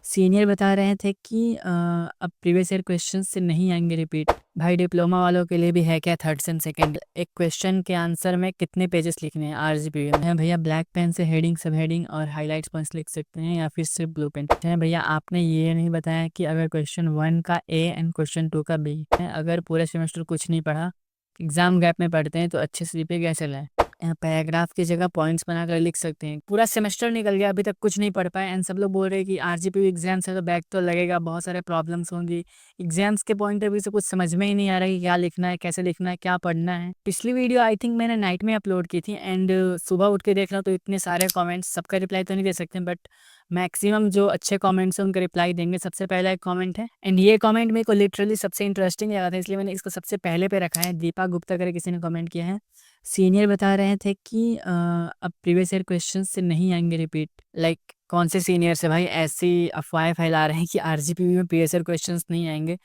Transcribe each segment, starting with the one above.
Senior बता रहे थे कि अब प्रीवियस ईयर क्वेश्चन से नहीं आएंगे रिपीट। भाई डिप्लोमा वालों के लिए भी है क्या थर्ड सेम सेकेंड? एक क्वेश्चन के आंसर में कितने पेजेस लिखने हैं आरजीबी में? भैया ब्लैक पेन से हेडिंग सब हेडिंग और हाईलाइट्स पॉइंट्स लिख सकते हैं या फिर सिर्फ ब्लू पेन है? भैया आपने ये नहीं बताया कि अगर क्वेश्चन 1 का ए एंड क्वेश्चन 2 का बी है, अगर पूरे सेमेस्टर कुछ नहीं पढ़ा, एग्जाम गैप में पढ़ते हैं तो अच्छे से जीपीए कैसे लाए? पैराग्राफ की जगह पॉइंट्स बनाकर लिख सकते हैं। पूरा सेमेस्टर निकल गया, अभी तक कुछ नहीं पढ़ पाए एंड सब लोग बोल रहे हैं कि आरजीपी एग्जाम्स है तो बैक तो लगेगा, बहुत सारे प्रॉब्लम्स होंगी। एग्जाम्स के पॉइंट ऑफ व्यू से कुछ समझ में ही नहीं आ रहा है कि क्या लिखना है, कैसे लिखना है, क्या पढ़ना है। पिछली वीडियो आई थिंक मैंने नाइट में अपलोड की थी एंड सुबह उठ के देख रहा हूँ तो इतने सारे कॉमेंट्स, सबका रिप्लाई तो नहीं दे सकते बट मैक्सिमम जो अच्छे कमेंट्स हैं उनका रिप्लाई देंगे। सबसे पहला एक कमेंट है एंड ये कमेंट मेरे को लिटरली सबसे इंटरेस्टिंग लगा था, इसलिए मैंने इसको सबसे पहले पे रखा है। दीपा गुप्ता करके किसी ने कमेंट किया है। सीनियर बता रहे थे कि अब प्रीवियस ईयर क्वेश्चन से नहीं आएंगे रिपीट। लाइक कौन से सीनियर से भाई ऐसी अफवाहें फैला रहे हैं कि आरजीपी में प्रीवियस ईयर क्वेश्चन नहीं आएंगे?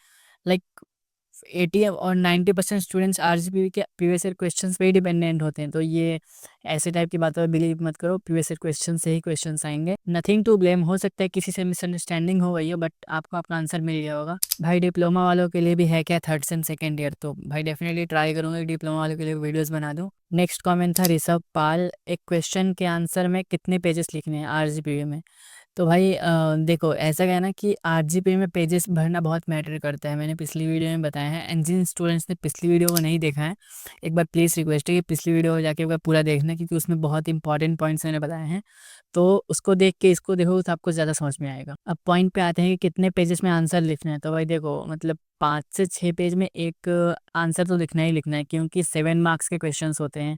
लाइक 80 और 90% स्टूडेंट्स आरजीपी के प्रीवियस ईयर क्वेश्चंस पे ही डिपेंडेंट होते हैं, तो ये ऐसे टाइप की बातों पर बिलीव मत करो। प्रीवियस ईयर क्वेश्चन से ही क्वेश्चंस आएंगे, नथिंग टू ब्लेम। हो सकता है किसी से मिसअंडरस्टैंडिंग हो गई हो बट आपको अपना आंसर मिल गया होगा। भाई डिप्लोमा वालों के लिए भी है क्या थर्ड सेम सेकेंड ईयर? तो भाई डेफिनेटली ट्राई करूंगा डिप्लोमा वालों के लिए वीडियोज़ बना दूँ। नेक्स्ट कॉमेंट था ऋषभ पाल, एक क्वेश्चन के आंसर में कितने पेजेस लिखने हैं आरजीपी में? तो भाई देखो ऐसा क्या है ना कि आरजीपी में पेजेस भरना बहुत मैटर करता है। मैंने पिछली वीडियो में बताया है एंड जिन स्टूडेंट्स ने पिछली वीडियो को नहीं देखा है, एक बार प्लीज़ रिक्वेस्ट है कि पिछली वीडियो को जाके एक बार पूरा देखना, क्योंकि उसमें बहुत इंपॉर्टेंट पॉइंट्स मैंने बताए हैं। तो उसको देख के इसको देखो तो आपको ज़्यादा समझ में आएगा। अब पॉइंट पे आते हैं कि कितने पेजेस में आंसर लिखना है। तो भाई देखो मतलब 5 से 6 पेज में एक आंसर तो लिखना ही लिखना है, क्योंकि 7 मार्क्स के क्वेश्चन होते हैं।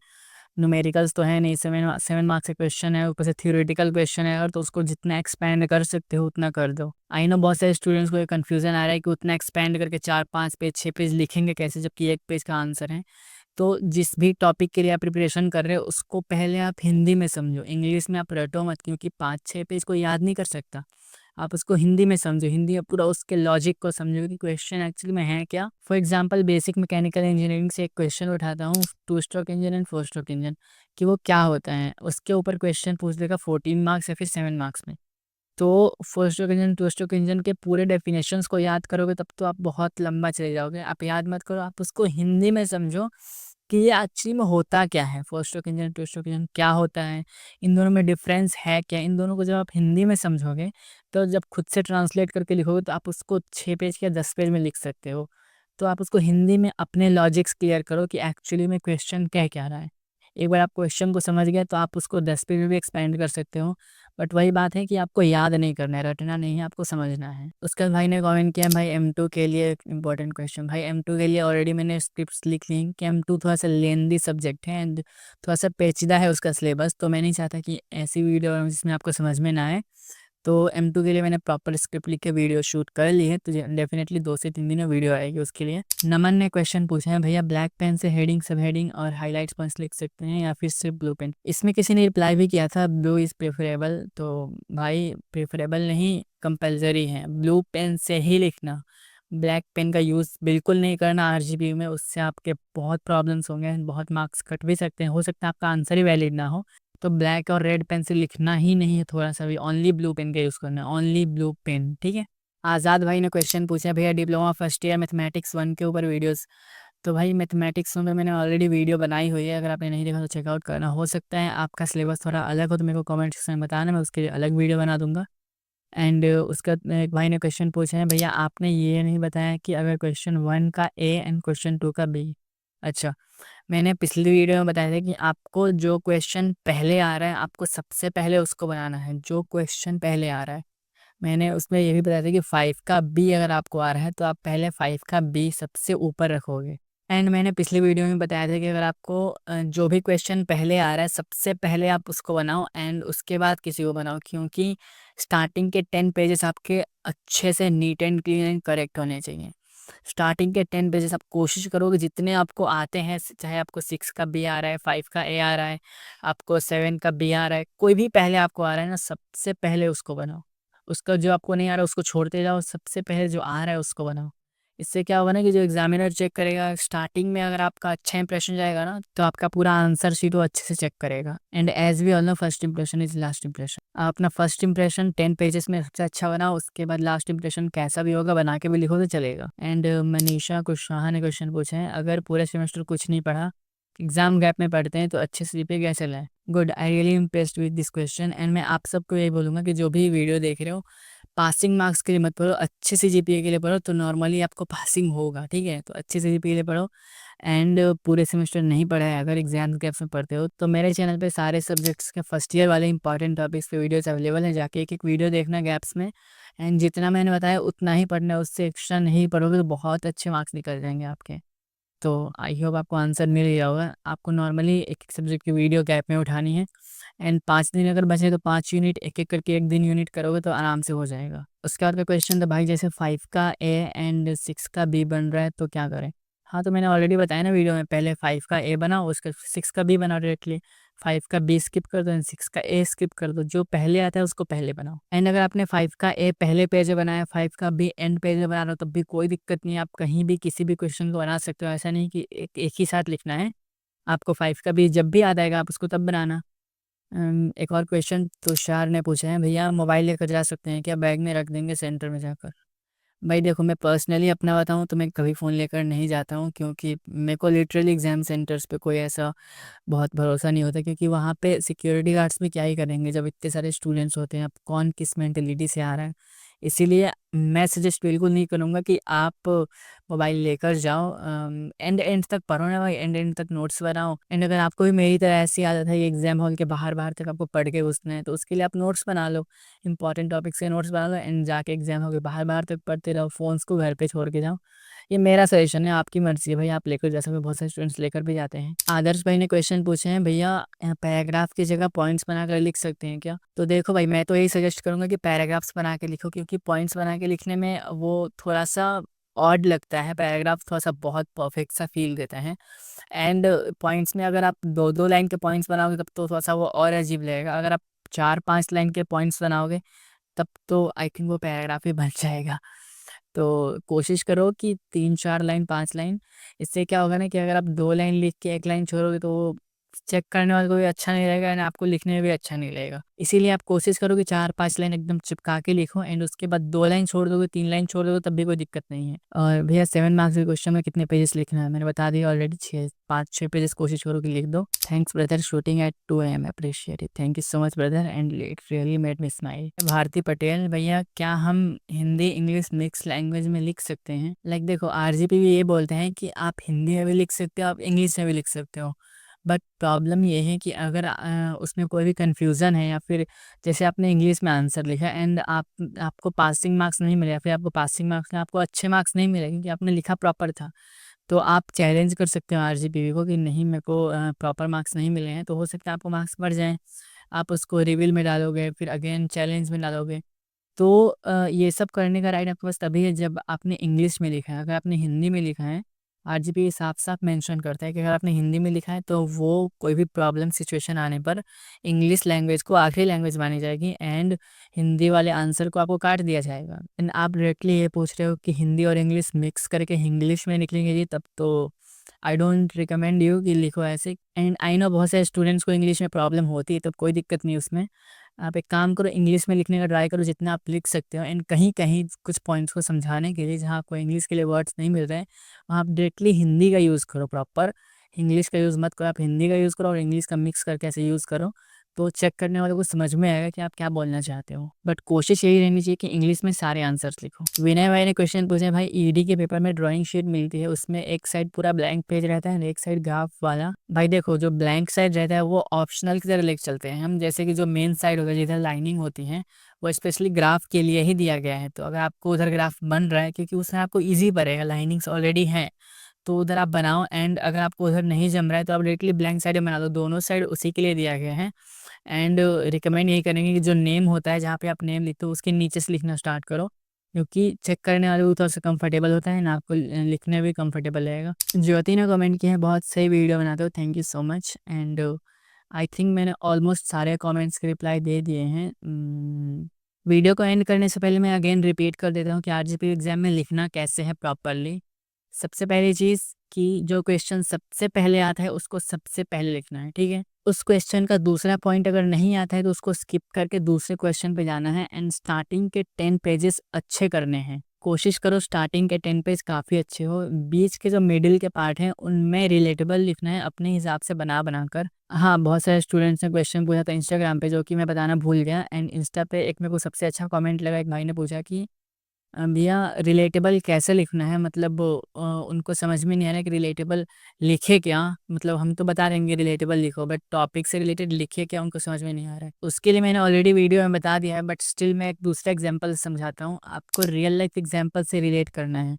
न्यूमेरिकल्स तो है नहीं, 7 मार्क्स का क्वेश्चन है, ऊपर से थ्योरेटिकल क्वेश्चन है, और तो उसको जितना एक्सपैंड कर सकते हो उतना कर दो। आई नो बहुत सारे स्टूडेंट्स को ये कन्फ्यूजन आ रहा है कि उतना एक्सपैंड करके 4 5 पेज 6 पेज लिखेंगे कैसे, जबकि एक पेज का आंसर है। तो जिस भी टॉपिक के लिए आप प्रिपरेशन कर रहे हो उसको पहले आप हिंदी में समझो, इंग्लिश में आप रटो मत, क्योंकि 5 6 पेज को याद नहीं कर सकता। आप उसको हिंदी में समझो, हिंदी में पूरा उसके लॉजिक को समझो कि क्वेश्चन एक्चुअली में है क्या। For example basic mechanical engineering से एक क्वेश्चन उठाता हूँ, 2 stroke engine and 4 stroke engine, कि वो क्या होता है, उसके ऊपर क्वेश्चन पूछ देगा 14 मार्क्स या फिर 7 मार्क्स में। तो 4 स्ट्रोक इंजन 2 स्ट्रोक इंजन के पूरे डेफिनेशंस को याद करोगे तब तो आप बहुत लंबा चले जाओगे। आप याद मत करो, आप उसको हिंदी में समझो कि ये एक्चुअली में होता क्या है, 4 स्ट्रोक इंजन 2 स्ट्रोक इंजन क्या होता है, इन दोनों में डिफरेंस है क्या। इन दोनों को जब आप हिंदी में समझोगे तो जब खुद से ट्रांसलेट करके लिखोगे तो आप उसको 6 पेज या 10 पेज में लिख सकते हो। तो आप उसको हिंदी में अपने लॉजिक्स क्लियर करो कि एक्चुअली में क्वेश्चन कह क्या रहा है। एक बार आप क्वेश्चन को समझ गए तो आप उसको 10 पेज में भी एक्सपेंड कर सकते हो। बट वही बात है कि आपको याद नहीं करना है, रटना नहीं है, आपको समझना है। उसके बाद भाई ने कमेंट किया भाई M2 के लिए इंपॉर्टेंट क्वेश्चन। भाई M2 के लिए ऑलरेडी मैंने स्क्रिप्ट्स लिख ली हैं कि M2 थोड़ा सा लेंदी सब्जेक्ट है एंड थोड़ा सा पेचीदा है उसका सिलेबस, तो मैं नहीं चाहता कि ऐसी वीडियो जिसमें आपको समझ में ना आए। तो M2 के लिए मैंने प्रॉपर स्क्रिप्ट लिख के वीडियो शूट कर ली है, तो डेफिनेटली 2 से 3 दिन में वीडियो आएगी उसके लिए। नमन ने क्वेश्चन पूछा है, भैया ब्लैक पेन से हेडिंग सब हेडिंग और हाईलाइट्स पॉइंट्स लिख सकते हैं या फिर सिर्फ ब्लू पेन? इसमें किसी ने रिप्लाई भी किया था ब्लू इज़ प्रेफरेबल, तो भाई प्रेफरेबल नहीं कंपलसरी है, ब्लू पेन से ही लिखना। ब्लैक पेन का यूज़ बिल्कुल नहीं करना आरजीबी में, उससे आपके बहुत प्रॉब्लम्स होंगे, बहुत मार्क्स कट भी सकते हैं, हो सकता है आपका आंसर ही वैलिड ना हो। तो ब्लैक और रेड पेन से लिखना ही नहीं है थोड़ा सा भी, ओनली ब्लू पेन का यूज़ करना है, ओनली ब्लू पेन, ठीक है। आज़ाद भाई ने क्वेश्चन पूछा, भैया डिप्लोमा फर्स्ट ईयर मैथमेटिक्स 1 के ऊपर वीडियोस। तो भाई मैथमेटिक्स में मैंने ऑलरेडी वीडियो बनाई हुई है, अगर आपने नहीं देखा तो चेकआउट करना। हो सकता है आपका सिलेबस थोड़ा अलग हो तो मेरे को कमेंट सेक्शन में बताना, मैं उसके लिए अलग वीडियो बना दूंगा। एंड उसका एक भाई ने क्वेश्चन पूछा है, भैया आपने ये नहीं बताया कि अगर क्वेश्चन 1 का ए एंड क्वेश्चन 2 का बी। अच्छा, मैंने पिछली वीडियो में बताया था कि आपको जो क्वेश्चन पहले आ रहा है आपको सबसे पहले उसको बनाना है, जो क्वेश्चन पहले आ रहा है। मैंने उसमें ये भी बताया था कि 5 का बी अगर आपको आ रहा है तो आप पहले 5 का बी सबसे ऊपर रखोगे। एंड मैंने पिछली वीडियो में बताया था कि अगर आपको जो भी क्वेश्चन पहले आ रहा है सबसे पहले आप उसको बनाओ एंड उसके बाद किसी को बनाओ, क्योंकि स्टार्टिंग के 10 पेजेस आपके अच्छे से neat and clean and correct होने चाहिए। स्टार्टिंग के 10 पेजेस आप कोशिश करोगे जितने आपको आते हैं, चाहे आपको 6 का बी आ रहा है, 5 का ए आ रहा है, आपको 7 का बी आ रहा है, कोई भी पहले आपको आ रहा है ना, सबसे पहले उसको बनाओ। उसका जो आपको नहीं आ रहा है उसको छोड़ते जाओ, सबसे पहले जो आ रहा है उसको बनाओ। इससे क्या होगा ना कि जो एग्जामिनर चेक करेगा स्टार्टिंग में, अगर आपका अच्छा इंप्रेशन जाएगा ना तो आपका पूरा आंसर शीट वो अच्छे से चेक करेगा। And as we all know first impression is last impression. आप अपना फर्स्ट इंप्रेशन 10 पेजेस में सबसे अच्छा बनाओ, उसके बाद लास्ट इंप्रेशन कैसा भी होगा बना के भी लिखो तो चलेगा। एंड मनीषा कुशवाहा ने क्वेश्चन पूछे हैं, अगर पूरे सेमेस्टर कुछ नहीं पढ़ा, एग्जाम गैप में पढ़ते हैं तो अच्छे से जीपीए कैसे लाएं। Good, I really impressed with this question. And मैं आप सबको यही बोलूँगा कि जो भी वीडियो देख रहे हो, पासिंग मार्क्स के लिए मत पढ़ो, अच्छे से जीपीए के लिए पढ़ो, तो नॉर्मली आपको पासिंग होगा। ठीक है, तो अच्छे से जीपीए के लिए पढ़ो। एंड पूरे सेमेस्टर नहीं पढ़ा है, अगर एग्जाम गैप्स में पढ़ते हो, तो मेरे चैनल पे सारे सब्जेक्ट्स के फर्स्ट ईयर वाले इंपॉर्टेंट टॉपिक्स पे वीडियोस अवेलेबल है, जाके एक एक वीडियो देखना गैप्स में। एंड जितना मैंने बताया उतना ही पढ़ना है, उससे एक्स्ट्रा नहीं पढ़ोगे तो बहुत अच्छे मार्क्स निकल जाएंगे आपके। तो आई होप आपको आंसर मिल गया होगा। आपको नॉर्मली एक एक सब्जेक्ट की वीडियो गैप में उठानी है। एंड 5 दिन अगर बचे तो 5 यूनिट एक एक करके एक दिन यूनिट करोगे तो आराम से हो जाएगा। उसके बाद का क्वेश्चन था भाई, जैसे 5 का ए एंड 6 का बी बन रहा है तो क्या करें। हाँ, तो मैंने ऑलरेडी बताया ना वीडियो में, पहले 5 का ए बनाओ, उसका 6 का बी बनाओ डायरेक्टली। 5 का बी स्किप कर दो एंड 6 का ए स्किप कर दो, जो पहले आता है उसको पहले बनाओ। एंड अगर आपने 5 का ए पहले पेज में बनाया, 5 का बी एंड पेज में बना रहे हो, तब भी कोई दिक्कत नहीं है, आप कहीं भी किसी भी क्वेश्चन को बना सकते हो। ऐसा नहीं कि एक ही साथ लिखना है, आपको 5 का बी जब भी याद आएगा आप उसको तब बनाना। एक और क्वेश्चन तुषार ने पूछा है, भैया मोबाइल लेकर जा सकते हैं क्या, बैग में रख देंगे सेंटर में जाकर। भाई देखो, मैं पर्सनली अपना बताऊँ तो मैं कभी फ़ोन लेकर नहीं जाता हूँ, क्योंकि मेरे को लिटरली एग्जाम सेंटर्स पे कोई ऐसा बहुत भरोसा नहीं होता, क्योंकि वहाँ पे सिक्योरिटी गार्ड्स भी क्या ही करेंगे जब इतने सारे स्टूडेंट्स होते हैं। अब कौन किस मेंटेलिटी से आ रहा है, इसीलिए मैं सजेस्ट बिल्कुल नहीं करूँगा कि आप मोबाइल लेकर जाओ। एंड एंड तक पढ़ो ना भाई, एंड एंड तक नोट्स बनाओ। एंड अगर आपको भी मेरी तरह ऐसी आदत है एग्जाम हॉल के बाहर बाहर तक आपको पढ़ के घुसना है, तो उसके लिए आप नोट्स बना लो, इंपॉर्टेंट टॉपिक्स के नोट्स बना लो, एंड जाके एग्जाम हॉल के बाहर बाहर तक पढ़ते रहो, फ़ोन्स को घर पे छोड़ के जाओ। ये मेरा सजेशन है, आपकी मर्जी है भाई, आप लेकर जा सकते हो, बहुत सारे स्टूडेंट्स लेकर भी जाते हैं। आदर्श भाई ने क्वेश्चन पूछे हैं, भैया पैराग्राफ की जगह पॉइंट्स बनाकर लिख सकते हैं क्या। तो देखो भाई, मैं तो यही सजेस्ट करूंगा कि पैराग्राफ्स बना के लिखो, क्योंकि पॉइंट्स बना के लिखने में वो थोड़ा सा ऑड लगता है, पैराग्राफ थोड़ा सा बहुत परफेक्ट सा फील देता है। एंड पॉइंट्स में अगर आप दो दो लाइन के पॉइंट्स बनाओगे तब तो थोड़ा सा वो और अजीब लगेगा। अगर आप 4-5 लाइन के पॉइंट्स बनाओगे तब तो आई थिंक वो पैराग्राफ ही बन जाएगा। तो कोशिश करो कि 3-4 लाइन 5 लाइन। इससे क्या होगा ना कि अगर आप 2 लाइन लिख के 1 लाइन छोड़ोगे तो वो चेक करने वाले को भी अच्छा नहीं लगेगा, एंड आपको लिखने में भी अच्छा नहीं लगेगा। इसीलिए आप कोशिश करो कि 4-5 लाइन एकदम चिपका के लिखो, एंड उसके बाद 2 लाइन छोड़ दोगे, 3 लाइन छोड़ दोगे तब भी कोई दिक्कत नहीं है। और भैया 7 मार्क्स के क्वेश्चन में कितने पेजेस लिखना है, मैंने बता दिया ऑलरेडी, 5-6 पेजेस कोशिश करो कि लिख दो। Thanks brother, shooting at 2 AM, appreciate it, thank you so much brother, and it really made me smile. Bharti Patel, भैया क्या हम हिंदी इंग्लिश मिक्स लैंग्वेज में लिख सकते हैं। लाइक देखो, आरजीपी भी ये बोलते हैं कि आप हिंदी में भी लिख सकते हो, आप इंग्लिश में भी लिख सकते हो। बट प्रॉब्लम ये है कि अगर उसमें कोई भी कन्फ्यूज़न है, या फिर जैसे आपने इंग्लिश में आंसर लिखा एंड आपको पासिंग मार्क्स नहीं मिले, या फिर आपको पासिंग मार्क्स में आपको अच्छे मार्क्स नहीं मिले क्योंकि आपने लिखा प्रॉपर था, तो आप चैलेंज कर सकते हो आरजीपीवी को कि नहीं, मेरे को प्रॉपर मार्क्स नहीं मिले हैं, तो हो सकता है आपको मार्क्स बढ़ जाएँ। आप उसको रिवील में डालोगे, फिर अगेन चैलेंज में डालोगे। तो ये सब करने का राइट आपके पास तभी है जब आपने इंग्लिश में लिखा है। अगर आपने हिंदी में लिखा है, आरजीपी साफ-साफ मेंशन करता है कि अगर आपने हिंदी में लिखा है तो वो कोई भी प्रॉब्लम सिचुएशन आने पर इंग्लिश लैंग्वेज को आखिरी लैंग्वेज मानी जाएगी, एंड हिंदी वाले आंसर को आपको काट दिया जाएगा। एंड आप डायरेक्टली ये पूछ रहे हो कि हिंदी और इंग्लिश मिक्स करके इंग्लिश में निकलेंगे जी, तब तो आई डोंट रिकमेंड यू कि लिखो ऐसे। एंड आई नो बहुत सारे स्टूडेंट्स को इंग्लिश में प्रॉब्लम होती है, तो कोई दिक्कत नहीं उसमें। आप एक काम करो, इंग्लिश में लिखने का ट्राई करो जितना आप लिख सकते हो, एंड कहीं कहीं कुछ पॉइंट्स को समझाने के लिए जहाँ आपको इंग्लिश के लिए वर्ड्स नहीं मिल रहे हैं, वहाँ आप डायरेक्टली हिंदी का यूज़ करो, प्रॉपर इंग्लिश का यूज़ मत करो, आप हिंदी का यूज़ करो और इंग्लिश का मिक्स करके ऐसे यूज़ करो, तो चेक करने वाले को समझ में आएगा कि आप क्या बोलना चाहते हो। बट कोशिश यही रहनी चाहिए कि इंग्लिश में सारे आंसर्स लिखो। विनय भाई ने क्वेश्चन पूछे, भाई ईडी के पेपर में ड्राइंग शीट मिलती है, उसमें एक साइड पूरा ब्लैंक पेज रहता है और एक साइड ग्राफ वाला। भाई देखो, जो ब्लैंक साइड रहता है वो ऑप्शनल की तरह लेके चलते हैं हम, जैसे कि जो मेन साइड होता है जिधर लाइनिंग होती है वो स्पेशली ग्राफ के लिए ही दिया गया है। तो अगर आपको उधर ग्राफ बन रहा है, क्योंकि उसमें आपको ईजी पड़ेगा, लाइनिंग्स ऑलरेडी हैं, तो उधर आप बनाओ। एंड अगर आपको उधर नहीं जम रहा है तो आप डायरेक्टली ब्लैंक साइड में बना दो, दोनों साइड उसी के लिए दिया गया है। एंड रिकमेंड यही करेंगे कि जो नेम होता है, जहाँ पे आप नेम लिखते हो उसके नीचे से लिखना स्टार्ट करो, क्योंकि चेक करने वाले को थोड़ा सा कंफर्टेबल होता है ना, आपको लिखने में भी कंफर्टेबल रहेगा। ज्योति ने कमेंट किया है, बहुत सही वीडियो बनाते हो, thank you so much. And I think मैंने ऑलमोस्ट सारे कमेंट्स के रिप्लाई दे दिए हैं। वीडियो को एंड करने से पहले मैं अगेन रिपीट कर देता हूँ कि आरजीपी एग्जाम में लिखना कैसे है प्रॉपरली। सबसे पहली चीज़ कि जो क्वेश्चन सबसे पहले आता है उसको सबसे पहले लिखना है, ठीक है? उस क्वेश्चन का दूसरा पॉइंट अगर नहीं आता है तो उसको स्किप करके दूसरे क्वेश्चन पे जाना है एंड स्टार्टिंग के 10 पेजेस अच्छे करने हैं। कोशिश करो स्टार्टिंग के 10 पेज काफ़ी अच्छे हो, बीच के जो मिडिल के पार्ट हैं उनमें रिलेटेबल लिखना है अपने हिसाब से बना कर। हाँ, बहुत सारे स्टूडेंट्स ने क्वेश्चन पूछा था इंस्टाग्राम पे जो कि मैं बताना भूल गया एंड इंस्टा पे एक मेरे को सबसे अच्छा कमेंट लगा, एक भाई ने पूछा कि भैया रिलेटेबल कैसे लिखना है, मतलब उनको समझ में नहीं आ रहा है कि रिलेटेबल लिखे क्या, मतलब हम तो बता देंगे रिलेटेबल लिखो बट टॉपिक से रिलेटेड लिखे क्या उनको समझ में नहीं आ रहा है। उसके लिए मैंने ऑलरेडी वीडियो में बता दिया है बट स्टिल मैं एक दूसरा एग्जांपल समझाता हूँ, आपको रियल लाइफ एग्जांपल से रिलेट करना है।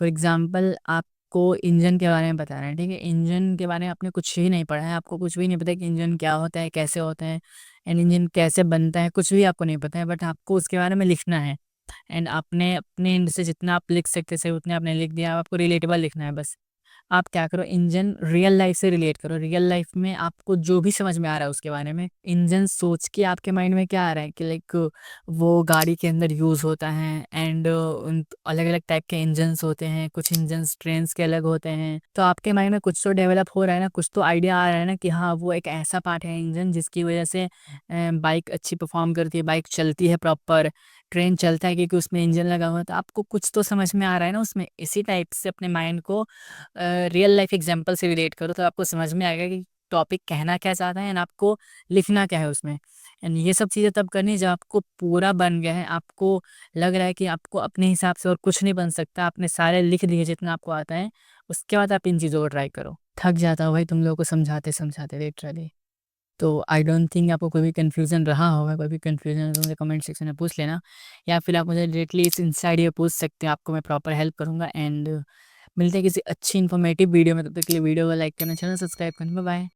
फॉर एग्जांपल आपको इंजन के बारे में बताना है, ठीक है? इंजन के बारे में आपने कुछ ही नहीं पढ़ा है, आपको कुछ भी नहीं पता कि इंजन क्या होता है, कैसे होता है एंड इंजन कैसे बनता है, कुछ भी आपको नहीं पता है बट आपको उसके बारे में लिखना है एंड आपने अपने एंड से जितना आप लिख सकते थे उतने आपने लिख दिया। अब आपको रिलेटेबल लिखना है बस। आप क्या करो, इंजन रियल लाइफ से रिलेट करो। रियल लाइफ में आपको जो भी समझ में आ रहा है उसके बारे में, इंजन सोच के आपके माइंड में क्या आ रहा है कि लाइक वो गाड़ी के अंदर यूज़ होता है एंड उन अलग अलग टाइप के इंजन्स होते हैं, कुछ इंजन्स ट्रेन्स के अलग होते हैं, तो आपके माइंड में कुछ तो डेवलप हो रहा है ना, कुछ तो आइडिया आ रहा है ना कि हाँ वो एक ऐसा पार्ट है इंजन जिसकी वजह से बाइक अच्छी परफॉर्म करती है, बाइक चलती है प्रॉपर, ट्रेन चलता है क्योंकि उसमें इंजन लगा हुआ है। तो आपको कुछ तो समझ में आ रहा है ना उसमें। इसी टाइप से अपने माइंड को रियल लाइफ एग्जांपल से रिलेट करो तो आपको समझ में आएगा कि टॉपिक कहना क्या चाहता है एंड आपको लिखना क्या है उसमें। एंड ये सब चीज़ें तब करनी जब आपको पूरा बन गया है, आपको लग रहा है कि आपको अपने हिसाब से और कुछ नहीं बन सकता, आपने सारे लिख दिए जितना आपको आता है, उसके बाद आप इन चीज़ों को ट्राई करो। थक जाता हूँ भाई तुम लोगों को समझाते समझाते लिटरली। तो आई डोंट थिंक आपको कोई भी कन्फ्यूज़न रहा होगा, कोई भी कन्फ्यूज़न है तो मुझे कमेंट सेक्शन में पूछ लेना या फिर आप मुझे डायरेक्टली इस इंस्टा आईडी पे पूछ सकते हैं, आपको मैं प्रॉपर हेल्प करूँगा एंड मिलते हैं किसी अच्छी इन्फॉर्मेटिव वीडियो में। तब तक के लिए वीडियो को लाइक करना, चैनल सब्सक्राइब करना। Bye bye.